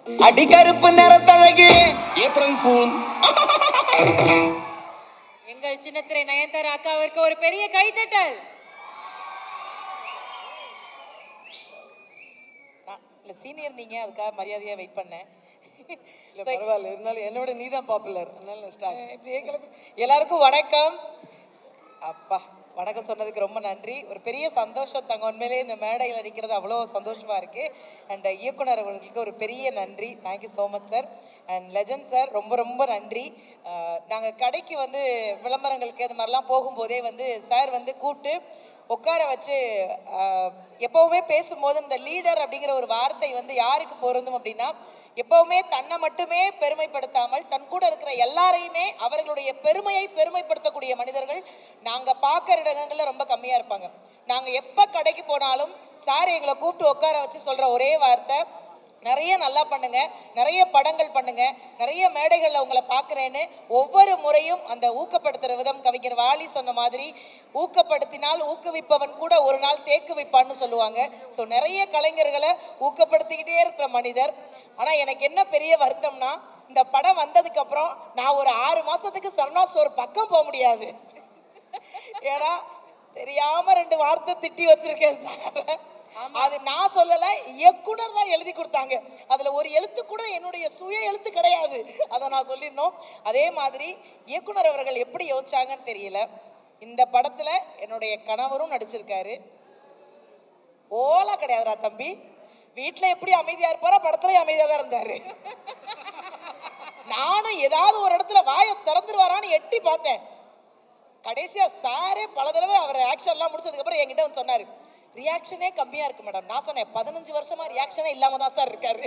அடிகருப்பு நிறத்தழகு April pool. எங்கள் சின்னத்திரை நயன்தாரா அக்காவிற்கு ஒரு பெரிய கைத்தட்டல். இல்ல சீனியர் நீங்க, அதுக்காக மரியாதையா வெயிட் பண்ணேன். இல்ல பரவாயில்ல, இருந்தாலும் என்னோட நீ தான் பாப்புலர், அதனால ஸ்டார்ட். இப்படியே கிளம்பி. எல்லாருக்கும் வணக்கம். அப்பா வணக்கம் சொன்னதுக்கு ரொம்ப நன்றி. ஒரு பெரிய சந்தோஷம் தங்க, உண்மையிலேயே இந்த மேடையில் அடிக்கிறது அவ்வளோ சந்தோஷமாக இருக்குது. அண்ட் இயக்குனர் அவர்களுக்கு ஒரு பெரிய நன்றி. Thank you so much sir. And legend sir ரொம்ப ரொம்ப நன்றி. நாங்கள் கடைக்கு வந்து விளம்பரங்களுக்கு இது மாதிரிலாம் போகும்போதே வந்து சார் வந்து கூப்பிட்டு உட்கார வச்சு எப்போவுமே பேசும்போது இந்த லீடர் அப்படிங்கிற ஒரு வார்த்தை வந்து யாருக்கு பொருந்தும் அப்படின்னா, எப்பவுமே தன்னை மட்டுமே பெருமைப்படுத்தாமல் தன் கூட இருக்கிற எல்லாரையுமே அவர்களுடைய பெருமையை பெருமைப்படுத்தக்கூடிய மனிதர்கள் நாங்கள் பார்க்குற இடங்கள்ல ரொம்ப கம்மியாக இருப்பாங்க. நாங்கள் எப்போ கடைக்கு போனாலும் சார் எங்களை கூப்பிட்டு உட்கார வச்சு சொல்கிற ஒரே வார்த்தை, நிறைய நல்லா பண்ணுங்க, நிறைய படங்கள் பண்ணுங்க, நிறைய மேடைகளில் உங்களை பார்க்குறேன்னு ஒவ்வொரு முறையும் அந்த ஊக்கப்படுத்துகிற விதம். கவிஞர் வாலி சொன்ன மாதிரி ஊக்கப்படுத்தினால் ஊக்குவிப்பவன் கூட ஒரு நாள் தேக்கு வைப்பான்னு சொல்லுவாங்க. ஸோ நிறைய கலைஞர்களை ஊக்கப்படுத்திக்கிட்டே இருக்கிற மனிதர். ஆனால் எனக்கு என்ன பெரிய வருத்தம்னா, இந்த படம் வந்ததுக்கப்புறம் நான் ஒரு 6 மாதத்துக்கு சரணா ஸ்டோர் பக்கம் போக முடியாது. ஏன்னா தெரியாமல் 2 வார்த்தை திட்டி வச்சிருக்கேன் சார். அது நான் சொல்லலை, இயக்குனர் தான் எழுதி கொடுத்தாங்க. அதில் ஒரு எழுத்து கூட என்னுடைய சுய எழுத்து கிடையாது. அதை நான் சொல்லிடணும். அதே மாதிரி இயக்குனர் அவர்கள் எப்படி யோசிச்சாங்கன்னு தெரியல. இந்த படத்தில் என்னுடைய கணவரும் நடிச்சிருக்காரு. ஓலா கிடையாதுரா தம்பி. வீட்டில் எப்படி அமைதியாக இருப்பாரோ படத்துலேயும் அமைதியாக தான் இருந்தார். நானும் ஏதாவது ஒரு இடத்துல வாயை திறந்துருவாரான்னு எட்டி பார்த்தேன். கடைசியாக சாரே பல தடவை அவர் ஆக்ஷன்லாம் முடிச்சதுக்கப்புறம் என்கிட்ட வந்து சொன்னார், ரியாக்ஷனே கம்மியாக இருக்கு மேடம். நான் சொன்னேன், 15 வருஷமா ரியாக்ஷனே இல்லாமல் தான் சார் இருக்காரு.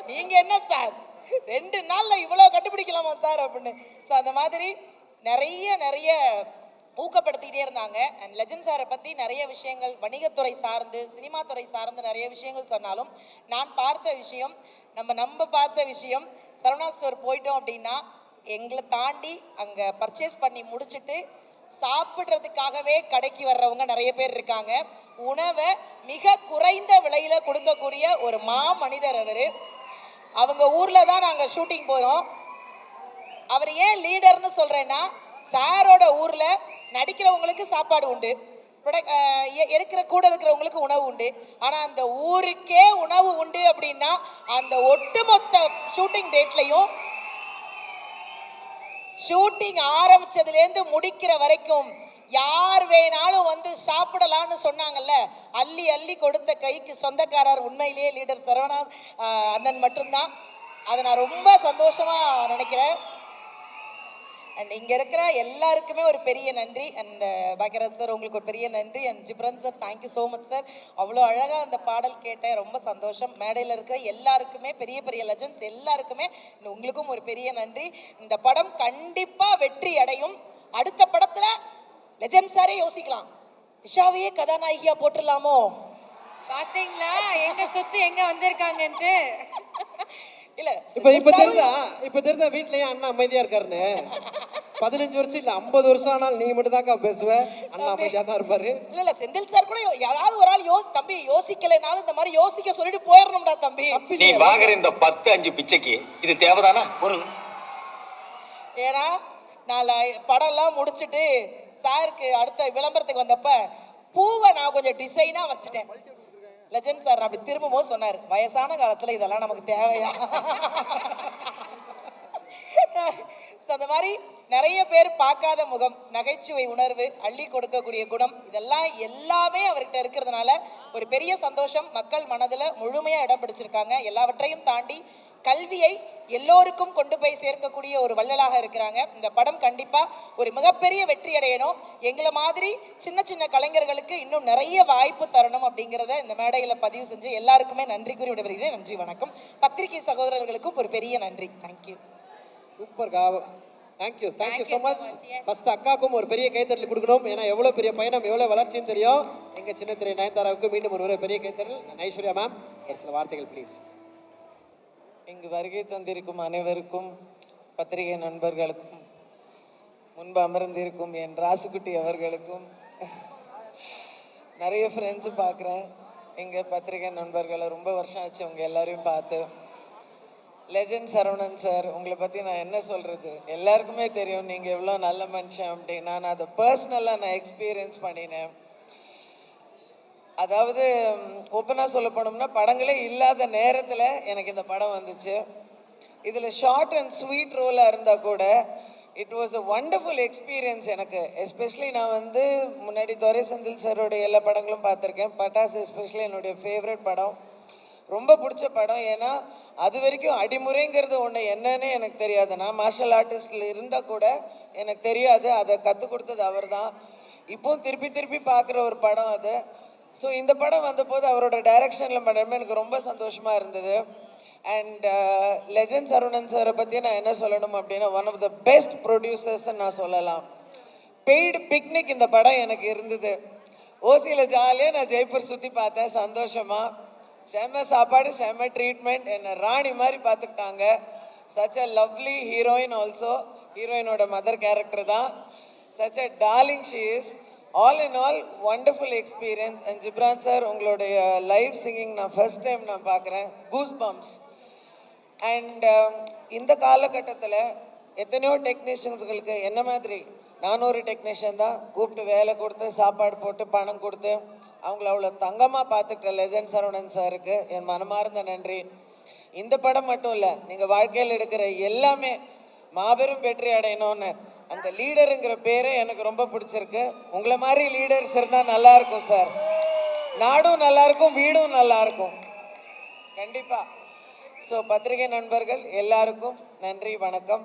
நீங்கள் என்ன சார் 2 நாளில் இவ்வளோ கண்டுபிடிக்கலாமா சார் அப்படின்னு. ஸோ அந்த மாதிரி நிறைய ஊக்கப்படுத்திக்கிட்டே இருந்தாங்க. அண்ட் லெஜண்ட் சாரை பற்றி நிறைய விஷயங்கள் வணிகத்துறை சார்ந்து சினிமா துறை சார்ந்து நிறைய விஷயங்கள் சொன்னாலும், நான் பார்த்த விஷயம், நம்ம பார்த்த விஷயம், சரவணா ஸ்டோர் போயிட்டோம் அப்படின்னா எங்களை தாண்டி அங்கே பர்ச்சேஸ் பண்ணி முடிச்சுட்டு சாப்பிட்றதுக்காகவே கடைக்கு வர்றவங்க நிறைய பேர் இருக்காங்க. உணவை மிக குறைந்த விலையில கொடுக்கக்கூடிய ஒரு மனிதர் அவர். அவங்க ஊரில் தான் நாங்கள் ஷூட்டிங் போகிறோம். அவர் ஏன் லீடர்னு சொல்கிறேன்னா, சாரோட ஊரில் நடிக்கிறவங்களுக்கு சாப்பாடு உண்டு, கூட இருக்கிறவங்களுக்கு உணவு உண்டு. ஆனால் அந்த ஊருக்கே உணவு உண்டு அப்படின்னா அந்த ஒட்டுமொத்த ஷூட்டிங் டேட்லையும் ஷூட்டிங் ஆரம்பிச்சதுலேருந்து முடிக்கிற வரைக்கும் யார் வேணாலும் வந்து சாப்பிடலான்னு சொன்னாங்கல்ல, அள்ளி அள்ளி கொடுத்த கைக்கு சொந்தக்காரர் உண்மையிலேயே லீடர் சரவணா அண்ணன் மட்டும்தான். அதை நான் ரொம்ப சந்தோஷமாக நினைக்கிறேன். அண்ட் இங்கே இருக்கிற எல்லாருக்குமே ஒரு பெரிய நன்றி. அண்ட் பாக்யராஜ் சார் உங்களுக்கு ஒரு பெரிய நன்றி. And Ghibran sir thank you so much sir. அவ்வளோ அழகாக அந்த பாடல் கேட்டேன், ரொம்ப சந்தோஷம். மேடையில் இருக்கிற எல்லாருக்குமே, பெரிய லெஜண்ட்ஸ் எல்லாருக்குமே உங்களுக்கும் ஒரு பெரிய நன்றி. இந்த படம் கண்டிப்பாக வெற்றி அடையும். அடுத்த படத்தில் லெஜண்ட் சாரே யோசிக்கலாம், விஷாவையே கதாநாயகியாக போட்டுடலாமோ. பாத்தீங்களா எங்க சொத்து எங்க வந்திருக்காங்கன்ட்டு. இல்ல இப்ப தெரிஞ்சா வீட்லயே அண்ணா அமைதியா இருக்காருன்னு. 15 வருஷம் இல்ல 50 வருஷம் ஆனாலும் நீங்க மட்டும் தாக்கா பேசுவ, அண்ணா அமைதியா தான் இருப்பாரு. இல்ல செந்தில் சார் கூட யாராவது ஒரு ஆள் தம்பி யோசிக்கலைனாலும் இந்த மாதிரி யோசிக்க சொல்லிட்டு போயிடணும்டா தம்பி. நீ வாங்குற இந்த 10-5 பிச்சைக்கு இது தேவைதானா? ஏன்னா நான் படம்லாம் முடிச்சுட்டு சாருக்கு அடுத்த விளம்பரத்துக்கு வந்தப்ப பூவை நான் கொஞ்சம் டிசைனா வச்சுட்டேன். லெஜண்ட் சார் அப்படி திரும்பும் போது சொன்னார், வயசான காலத்துல இதெல்லாம் நமக்கு தேவையா? அந்த மாதிரி நிறைய பேர் பார்க்காத முகம், நகைச்சுவை உணர்வு, அள்ளி கொடுக்கக்கூடிய குணம், இதெல்லாம் எல்லாமே அவர்கிட்ட இருக்கிறதுனால ஒரு பெரிய சந்தோஷம். மக்கள் மனதில் முழுமையாக இடம் பிடிச்சிருக்காங்க. எல்லாவற்றையும் தாண்டி கல்வியை எல்லோருக்கும் கொண்டு போய் சேர்க்கக்கூடிய ஒரு வள்ளலாக இருக்கிறாங்க. இந்த படம் கண்டிப்பாக ஒரு மிகப்பெரிய வெற்றி அடையணும். எங்களை மாதிரி சின்ன கலைஞர்களுக்கு இன்னும் நிறைய வாய்ப்பு தரணும் அப்படிங்கிறத இந்த மேடையில் பதிவு செஞ்சு எல்லாருக்குமே நன்றி கூறி விடைபெறுகிறேன். நன்றி, வணக்கம். பத்திரிகை சகோதரர்களுக்கும் ஒரு பெரிய நன்றி. தேங்க்யூ. சூப்பர் காவ். Thank you so much. ஃபர்ஸ்ட் அக்காவுக்கும் ஒரு பெரிய கைத்தறல் கொடுக்கணும். ஏன்னா எவ்வளோ பெரிய பயணம், எவ்வளோ வளர்ச்சின்னு தெரியும். எங்கள் சின்னத்திரை நயன்தாராவுக்கு மீண்டும் ஒரு பெரிய கைத்தறல். ஐஸ்வர்யா மேம் சில வார்த்தைகள் ப்ளீஸ். இங்கு வருகை தந்திருக்கும் அனைவருக்கும், பத்திரிகை நண்பர்களுக்கும், முன்பு அமர்ந்திருக்கும் என் ராசுக்குட்டி அவர்களுக்கும், நிறைய ஃப்ரெண்ட்ஸு பார்க்குறேன். எங்கள் பத்திரிகை நண்பர்களை ரொம்ப வருஷம் ஆச்சு உங்கள் எல்லாரையும் பார்த்து. லெஜண்ட் சரவணன் சார், உங்களை பற்றி நான் என்ன சொல்கிறது, எல்லாருக்குமே தெரியும் நீங்கள் எவ்வளோ நல்ல மனுஷன் அப்படி. நான் அதை பர்சனலாக நான் எக்ஸ்பீரியன்ஸ் பண்ணினேன். அதாவது ஓப்பனாக சொல்ல போனோம்னா படங்களே இல்லாத நேரத்தில் எனக்கு இந்த படம் வந்துச்சு. இதில் ஷார்ட் அண்ட் ஸ்வீட் ரோலாக இருந்தால் கூட it was a wonderful experience எனக்கு. எஸ்பெஷலி நான் வந்து முன்னாடி துரை செந்தில் சாரோடைய எல்லா படங்களும் பார்த்துருக்கேன். பட்டாசு எஸ்பெஷலி என்னுடைய ஃபேவரட் படம், ரொம்ப பிடிச்ச படம். ஏன்னா அது வரைக்கும் அடிமுறைங்கிறது ஒன்று என்னன்னு எனக்கு தெரியாது. நான் மார்ஷல் ஆர்டிஸ்டில் இருந்தால் கூட எனக்கு தெரியாது. அதை கற்றுக் கொடுத்தது அவர் தான். இப்போவும் திருப்பி திருப்பி பார்க்குற ஒரு படம் அது. ஸோ இந்த படம் வந்தபோது அவரோட டைரக்ஷனில் பண்ணுறமே எனக்கு ரொம்ப சந்தோஷமாக இருந்தது. அண்ட் லெஜண்ட் சரவணன் சாரை பற்றி நான் என்ன சொல்லணும் அப்படின்னா, ஒன் ஆஃப் த பெஸ்ட் ப்ரொடியூசர்ஸ்ன்னு நான் சொல்லலாம். பெய்டு பிக்னிக் இந்த படம் எனக்கு இருந்தது. ஓசியில் ஜாலியாக நான் ஜெய்ப்பூர் சுற்றி பார்த்தேன் சந்தோஷமாக. செம்ம சாப்பாடு, செம்ம ட்ரீட்மெண்ட், என்னை ராணி மாதிரி பார்த்துக்கிட்டாங்க. Such a lovely heroine also. ஹீரோயினோட மதர் கேரக்டர் தான். Such a darling she is. All in all wonderful experience. And Ghibran sir, உங்களுடைய லைவ் சிங்கிங் நான் ஃபர்ஸ்ட் டைம் நான் பார்க்குறேன். Goose bumps. அண்ட் இந்த காலகட்டத்தில் எத்தனையோ டெக்னீஷியன்ஸுகளுக்கு என்ன மாதிரி நான் ஒரு டெக்னீஷியன் தான், கூப்பிட்டு வேலை கொடுத்து சாப்பாடு போட்டு பணம் கொடுத்து அவங்கள அவ்வளோ தங்கமாக பார்த்துக்கிட்ட லெஜண்ட் சரவணன் சாருக்கு என் மனமார்ந்த நன்றி. இந்த படம் மட்டும் இல்லை, நீங்கள் வாழ்க்கையில் எடுக்கிற எல்லாமே மாபெரும் வெற்றி அடையணும்னு. அந்த லீடருங்கிற பேரே எனக்கு ரொம்ப பிடிச்சிருக்கு. உங்களை மாதிரி லீடர்ஸ் இருந்தால் நல்லாயிருக்கும் சார். நாடும் நல்லாயிருக்கும், வீடும் நல்லாயிருக்கும் கண்டிப்பாக. ஸோ பத்திரிகை நண்பர்கள் எல்லாருக்கும் நன்றி, வணக்கம்.